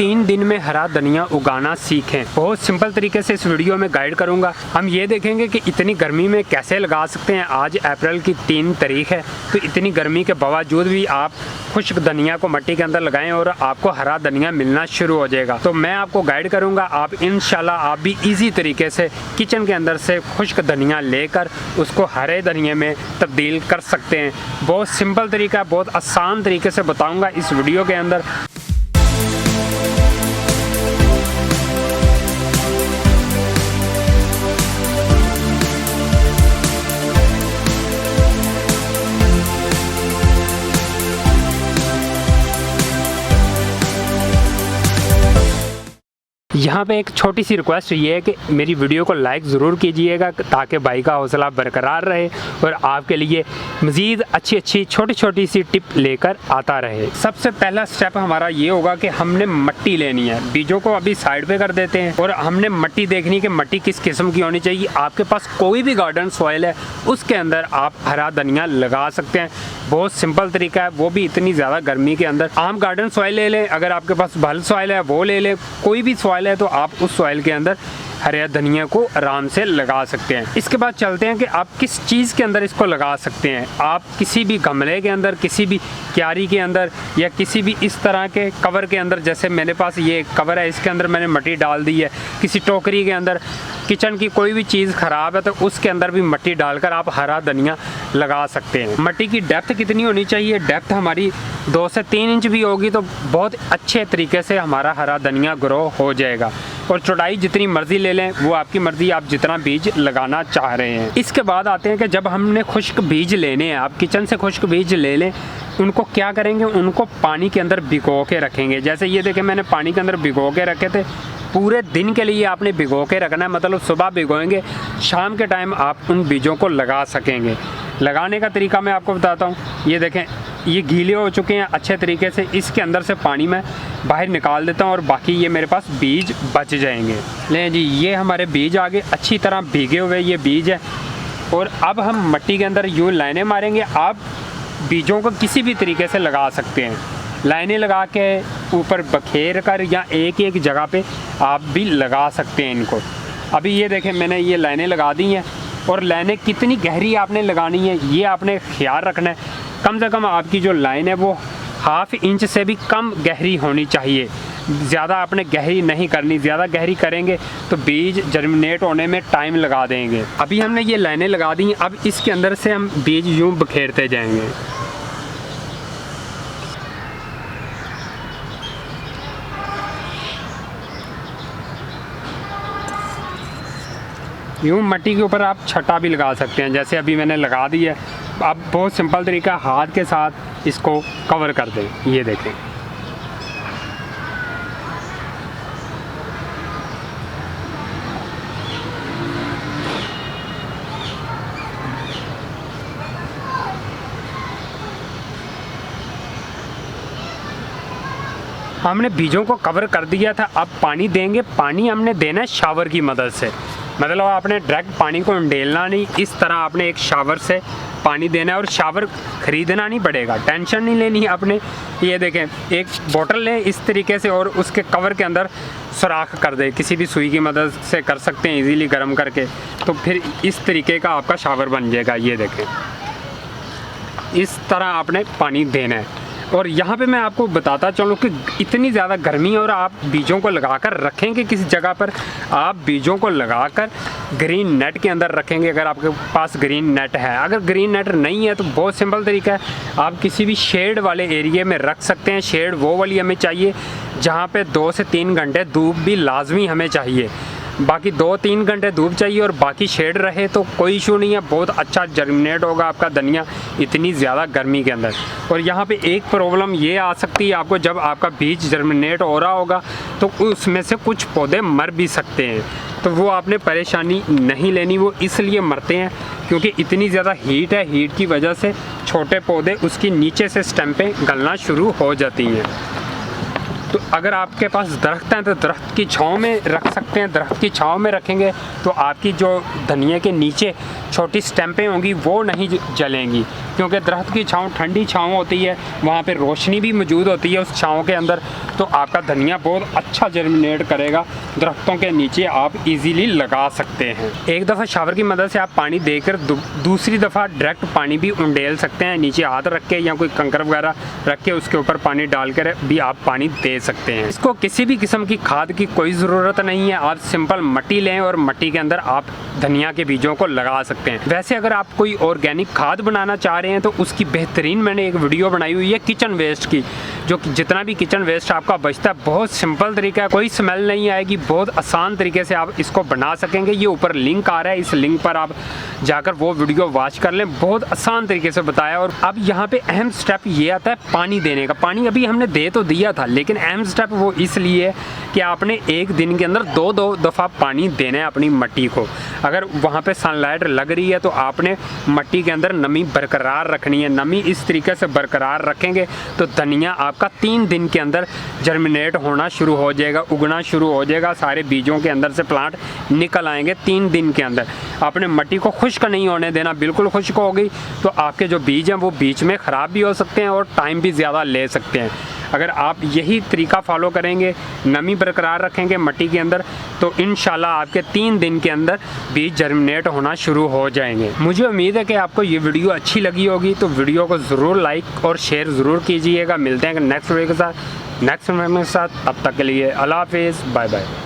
3 दिन में हरा धनिया उगाना सीखें। बहुत सिंपल तरीके से इस वीडियो में गाइड करूंगा। हम ये देखेंगे कि इतनी गर्मी में कैसे लगा सकते हैं। आज अप्रैल की 3 तारीख है, तो इतनी गर्मी के बावजूद भी आप खुश्क धनिया को मिट्टी के अंदर लगाएं और आपको हरा धनिया मिलना शुरू हो जाएगा। तो मैं आपको गाइड करूंगा, आप इंशाल्लाह आप भी इजी तरीके से किचन के अंदर से खुश्क धनिया लेकर उसको हरे धनिये में तब्दील कर सकते हैं। बहुत सिंपल तरीका, बहुत आसान तरीके से बताऊंगा इस वीडियो के अंदर। यहाँ पे एक छोटी सी रिक्वेस्ट ये है कि मेरी वीडियो को लाइक ज़रूर कीजिएगा ताकि भाई का हौसला बरकरार रहे और आपके लिए मज़ीद अच्छी छोटी छोटी सी टिप लेकर आता रहे। सबसे पहला स्टेप हमारा ये होगा कि हमने मिट्टी लेनी है। बीजों को अभी साइड पे कर देते हैं और हमने मिट्टी देखनी कि मिट्टी किस किस्म की होनी चाहिए। आपके पास कोई भी गार्डन सॉइल है उसके अंदर आप हरा धनिया लगा सकते हैं। बहुत सिंपल तरीका है, वो भी इतनी ज़्यादा गर्मी के अंदर। आम गार्डन सॉइल ले लें, अगर आपके पास भल सॉइल है वो ले लें, कोई भी सॉइल है तो आप उस सॉइल के अंदर हरे धनिया को आराम से लगा सकते हैं। इसके बाद चलते हैं कि आप किस चीज़ के अंदर इसको लगा सकते हैं। आप किसी भी गमले के अंदर, किसी भी क्यारी के अंदर या किसी भी इस तरह के कवर के अंदर, जैसे मेरे पास ये कवर है इसके अंदर मैंने मिट्टी डाल दी है। किसी टोकरी के अंदर, किचन की कोई भी चीज़ ख़राब है तो उसके अंदर भी मिट्टी डालकर आप हरा धनिया लगा सकते हैं। मिट्टी की डेप्थ कितनी होनी चाहिए? डेप्थ हमारी 2 से 3 इंच भी होगी तो बहुत अच्छे तरीके से हमारा हरा धनिया ग्रो हो जाएगा। और चौड़ाई जितनी मर्ज़ी ले लें, वो आपकी मर्ज़ी, आप जितना बीज लगाना चाह रहे हैं। इसके बाद आते हैं कि जब हमने खुश्क बीज लेने हैं, आप किचन से खुश्क बीज ले लें, उनको क्या करेंगे, उनको पानी के अंदर भिगो के रखेंगे। जैसे ये देखें मैंने पानी के अंदर भिगो के रखे थे। पूरे दिन के लिए आपने भिगो के रखना है, मतलब सुबह भिगोएंगे, शाम के टाइम आप उन बीजों को लगा सकेंगे। लगाने का तरीका मैं आपको बताता हूँ। ये देखें ये गीले हो चुके हैं अच्छे तरीके से। इसके अंदर से पानी मैं बाहर निकाल देता हूँ और बाकी ये मेरे पास बीज बच जाएंगे। लें जी, ये हमारे बीज आगे अच्छी तरह भीगे हुए ये बीज है। और अब हम मिट्टी के अंदर यूँ लाइनें मारेंगे। आप बीजों को किसी भी तरीके से लगा सकते हैं, लाइनें लगा के ऊपर बखेर कर या एक जगह पे आप भी लगा सकते हैं इनको। अभी ये देखें मैंने ये लाइनें लगा दी हैं। और लाइनें कितनी गहरी आपने लगानी है ये आपने ख्याल रखना है। कम से कम आपकी जो लाइन है वो 1/2 इंच से भी कम गहरी होनी चाहिए। ज़्यादा आपने गहरी नहीं करनी, ज़्यादा गहरी करेंगे तो बीज जर्मिनेट होने में टाइम लगा देंगे। अभी हमने ये लाइनें लगा दी हैं, अब इसके अंदर से हम बीज यूँ बखेरते जाएंगे। यूँ मिट्टी के ऊपर आप छटा भी लगा सकते हैं, जैसे अभी मैंने लगा दी है। अब बहुत सिंपल तरीका, हाथ के साथ इसको कवर कर दें। ये देखें हमने बीजों को कवर कर दिया था। अब पानी देंगे। पानी हमने देना है शावर की मदद से, मतलब आपने डायरेक्ट पानी को उंडेलना नहीं, इस तरह आपने एक शावर से पानी देना है। और शावर ख़रीदना नहीं पड़ेगा, टेंशन नहीं लेनी है आपने। ये देखें एक बोतल लें इस तरीके से और उसके कवर के अंदर सुराख कर दें, किसी भी सुई की मदद से कर सकते हैं इजीली गर्म करके, तो फिर इस तरीके का आपका शावर बन जाएगा। ये देखें इस तरह आपने पानी देना है। और यहाँ पे मैं आपको बताता चलूँ कि इतनी ज़्यादा गर्मी है और आप बीजों को लगाकर रखेंगे किसी जगह पर, आप बीजों को लगाकर ग्रीन नेट के अंदर रखेंगे अगर आपके पास ग्रीन नेट है। अगर ग्रीन नेट नहीं है तो बहुत सिंपल तरीका है, आप किसी भी शेड वाले एरिए में रख सकते हैं। शेड वो वाली हमें चाहिए जहाँ पे 2 से 3 घंटे धूप भी लाजमी हमें चाहिए। बाकी 2-3 घंटे धूप चाहिए और बाकी शेड रहे तो कोई इशू नहीं है, बहुत अच्छा जर्मिनेट होगा आपका धनिया इतनी ज़्यादा गर्मी के अंदर। और यहाँ पे एक प्रॉब्लम ये आ सकती है आपको, जब आपका बीज जर्मिनेट हो रहा होगा तो उसमें से कुछ पौधे मर भी सकते हैं, तो वो आपने परेशानी नहीं लेनी। वो इसलिए मरते हैं क्योंकि इतनी ज़्यादा हीट है, हीट की वजह से छोटे पौधे उसकी नीचे से स्टेम पे गलना शुरू हो जाती हैं। तो अगर आपके पास दरख्त हैं तो दरख्त की छाँव में रख सकते हैं। दरख्त की छाँव में रखेंगे तो आपकी जो धनिया के नीचे छोटी स्टैंपें होंगी वो नहीं जलेंगी, क्योंकि दरख्त की छाँव ठंडी छाँव होती है, वहाँ पे रोशनी भी मौजूद होती है उस छाँव के अंदर, तो आपका धनिया बहुत अच्छा जर्मिनेट करेगा। दरख्तों के नीचे आप इजीली लगा सकते हैं। एक दफ़ा शावर की मदद से आप पानी देकर दूसरी दफ़ा डायरेक्ट पानी भी उंडेल सकते हैं, नीचे हाथ रख के या कोई कंकर वगैरह रख के उसके ऊपर पानी डालकर भी आप पानी दे सकते हैं। इसको किसी भी किस्म की खाद की कोई ज़रूरत नहीं है, आप सिंपल मिट्टी लें और मिट्टी के अंदर आप धनिया के बीजों को लगा सकते हैं। वैसे अगर आप कोई ऑर्गेनिक खाद बनाना चाह रहे हैं तो उसकी बेहतरीन मैंने एक वीडियो बनाई हुई है किचन वेस्ट की, जो कि जितना भी किचन वेस्ट आपका बचता है, बहुत सिंपल तरीका है, कोई स्मेल नहीं आएगी, बहुत आसान तरीके से आप इसको बना सकेंगे। ये ऊपर लिंक आ रहा है, इस लिंक पर आप जाकर वो वीडियो वॉच कर लें, बहुत आसान तरीके से बताया। और अब यहाँ पे अहम स्टेप ये आता है पानी देने का। पानी अभी हमने दे तो दिया था, लेकिन अहम स्टेप वो इसलिए है कि आपने एक दिन के अंदर दो दफ़ा पानी देना है अपनी मिट्टी को। अगर वहाँ पे सनलाइट लग रही है तो आपने मिट्टी के अंदर नमी बरकरार रखनी है। नमी इस तरीके से बरकरार रखेंगे तो धनिया आपका 3 दिन के अंदर जर्मिनेट होना शुरू हो जाएगा, उगना शुरू हो जाएगा, सारे बीजों के अंदर से प्लांट निकल आएंगे 3 दिन के अंदर। आपने मिट्टी को खुश्क नहीं होने देना, बिल्कुल खुश्क हो गई तो आपके जो बीज हैं वो बीच में ख़राब भी हो सकते हैं और टाइम भी ज़्यादा ले सकते हैं। अगर आप यही तरीका फॉलो करेंगे, नमी बरकरार रखेंगे मिट्टी के अंदर, तो इंशाल्लाह आपके 3 दिन के अंदर बीज जर्मिनेट होना शुरू हो जाएंगे। मुझे उम्मीद है कि आपको ये वीडियो अच्छी लगी होगी, तो वीडियो को ज़रूर लाइक और शेयर ज़रूर कीजिएगा। मिलते हैं नेक्स्ट वीडियो के साथ, तब तक के लिए अल्लाह हाफिज़, बाय बाय।